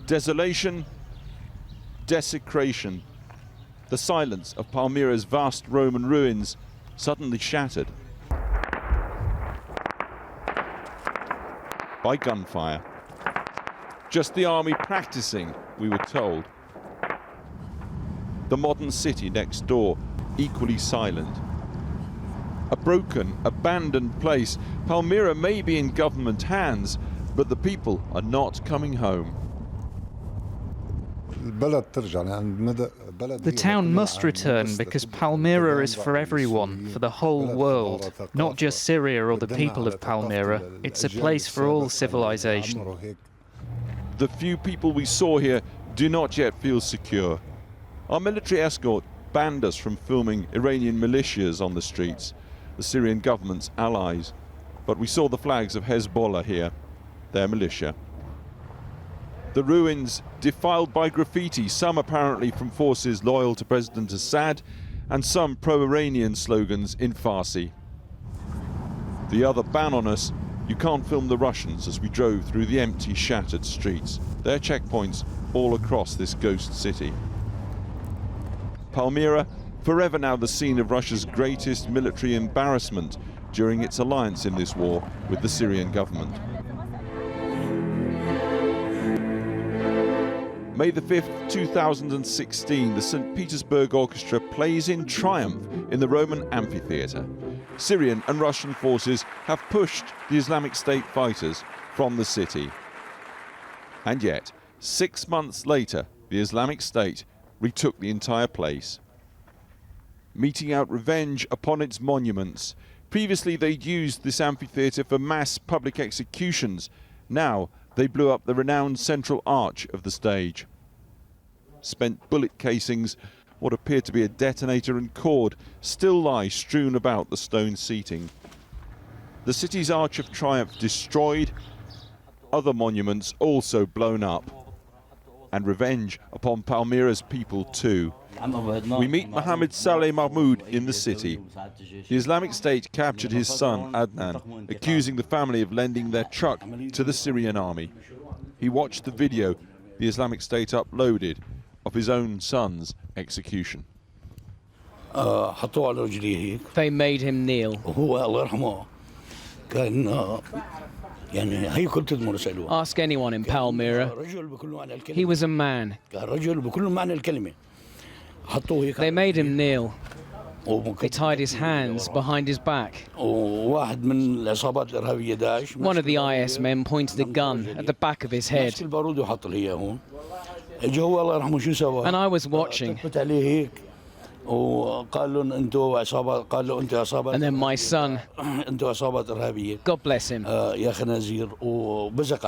Desolation, desecration. The silence of Palmyra's vast Roman ruins suddenly shattered by gunfire. Just the army practicing, we were told. The modern city next door, equally silent. A broken, abandoned place. Palmyra may be in government hands, but the people are not coming home. The town must return because Palmyra is for everyone, for the whole world, not just Syria or the people of Palmyra. It's a place for all civilization. The few people we saw here do not yet feel secure. Our military escort banned us from filming Iranian militias on the streets, the Syrian government's allies. But we saw the flags of Hezbollah here, their militia. The ruins defiled by graffiti, some apparently from forces loyal to President Assad, and some pro-Iranian slogans in Farsi. The other ban on us: you can't film the Russians, as we drove through the empty, shattered streets. Their checkpoints all across this ghost city. Palmyra, forever now the scene of Russia's greatest military embarrassment during its alliance in this war with the Syrian government. May the 5th, 2016, the St. Petersburg Orchestra plays in triumph in the Roman amphitheatre. Syrian and Russian forces have pushed the Islamic State fighters from the city. And yet, 6 months later, the Islamic State retook the entire place, meting out revenge upon its monuments. Previously, they'd used this amphitheatre for mass public executions. Now, they blew up the renowned central arch of the stage. Spent bullet casings, what appeared to be a detonator and cord, still lie strewn about the stone seating. The city's Arch of Triumph destroyed, other monuments also blown up. And revenge upon Palmyra's people too. We meet Mohammed Saleh Mahmoud in the city. The Islamic State captured his son, Adnan, accusing the family of lending their truck to the Syrian army. He watched the video the Islamic State uploaded of his own son's execution. They made him kneel. Ask anyone in Palmyra. He was a man. They made him kneel. They tied his hands behind his back. One of the IS men pointed a gun at the back of his head. And I was watching. And then my son, God bless him,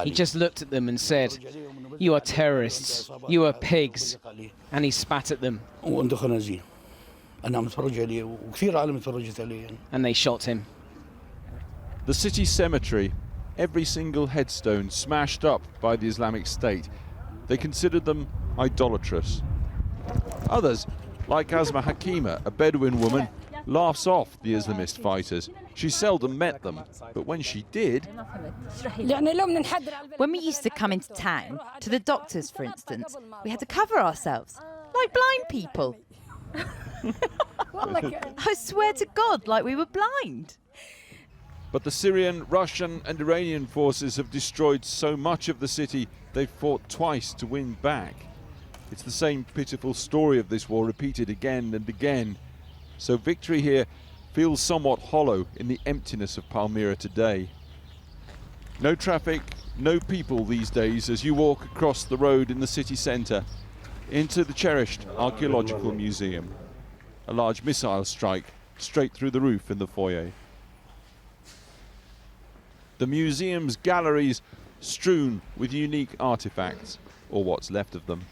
he just looked at them and said, "You are terrorists, you are pigs," and he spat at them. And they shot him. The city cemetery, every single headstone smashed up by the Islamic State. They considered them idolatrous. Others, like Asma Hakima, a Bedouin woman, laughs off the Islamist fighters. She seldom met them, but when she did... When we used to come into town, to the doctors, for instance, we had to cover ourselves, like blind people. I swear to God, like we were blind. But the Syrian, Russian and Iranian forces have destroyed so much of the city, they've fought twice to win back. It's the same pitiful story of this war repeated again and again. So victory here feels somewhat hollow in the emptiness of Palmyra today. No traffic, no people these days as you walk across the road in the city centre into the cherished archaeological museum. A large missile strike straight through the roof in the foyer. The museum's galleries strewn with unique artifacts, or what's left of them.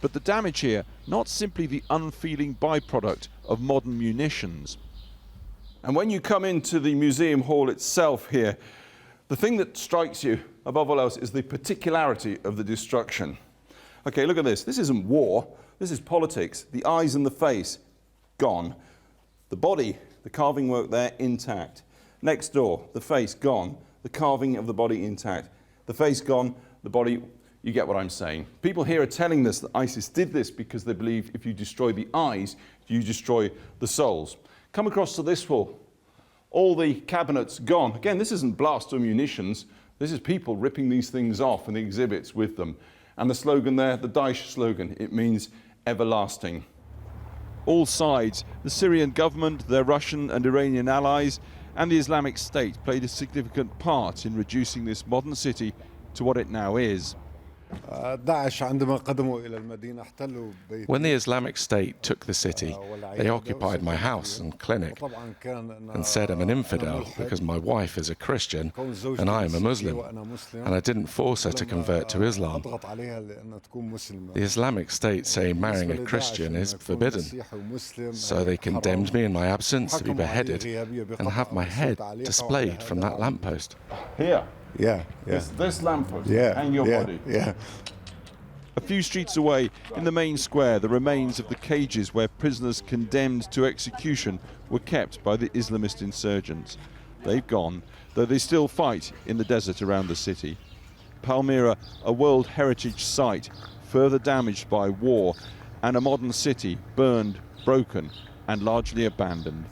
But the damage here, not simply the unfeeling byproduct of modern munitions. And when you come into the museum hall itself here, the thing that strikes you above all else is the particularity of the destruction. Okay, look at this. This isn't war. This is politics. The eyes and the face, gone. The body, the carving work there, intact. Next door, the face, gone. The carving of the body intact. The face gone, the body, You get what I'm saying. People here are telling us that ISIS did this because they believe if you destroy the eyes, you destroy the souls. Come across to this wall. All the cabinets gone. Again, this isn't blast or munitions. This is people ripping these things off and the exhibits with them. And the slogan there, the Daesh slogan, it means everlasting. All sides, the Syrian government, their Russian and Iranian allies, and the Islamic State played a significant part in reducing this modern city to what it now is. When the Islamic State took the city, they occupied my house and clinic and said I'm an infidel because my wife is a Christian and I am a Muslim, and I didn't force her to convert to Islam. The Islamic State say marrying a Christian is forbidden, so they condemned me in my absence to be beheaded and have my head displayed from that lamppost. Here. Yeah. This lamppost and your body. Yeah. A few streets away, in the main square, the remains of the cages where prisoners condemned to execution were kept by the Islamist insurgents. They've gone, though they still fight in the desert around the city. Palmyra, a World Heritage Site, further damaged by war, and a modern city burned, broken, and largely abandoned.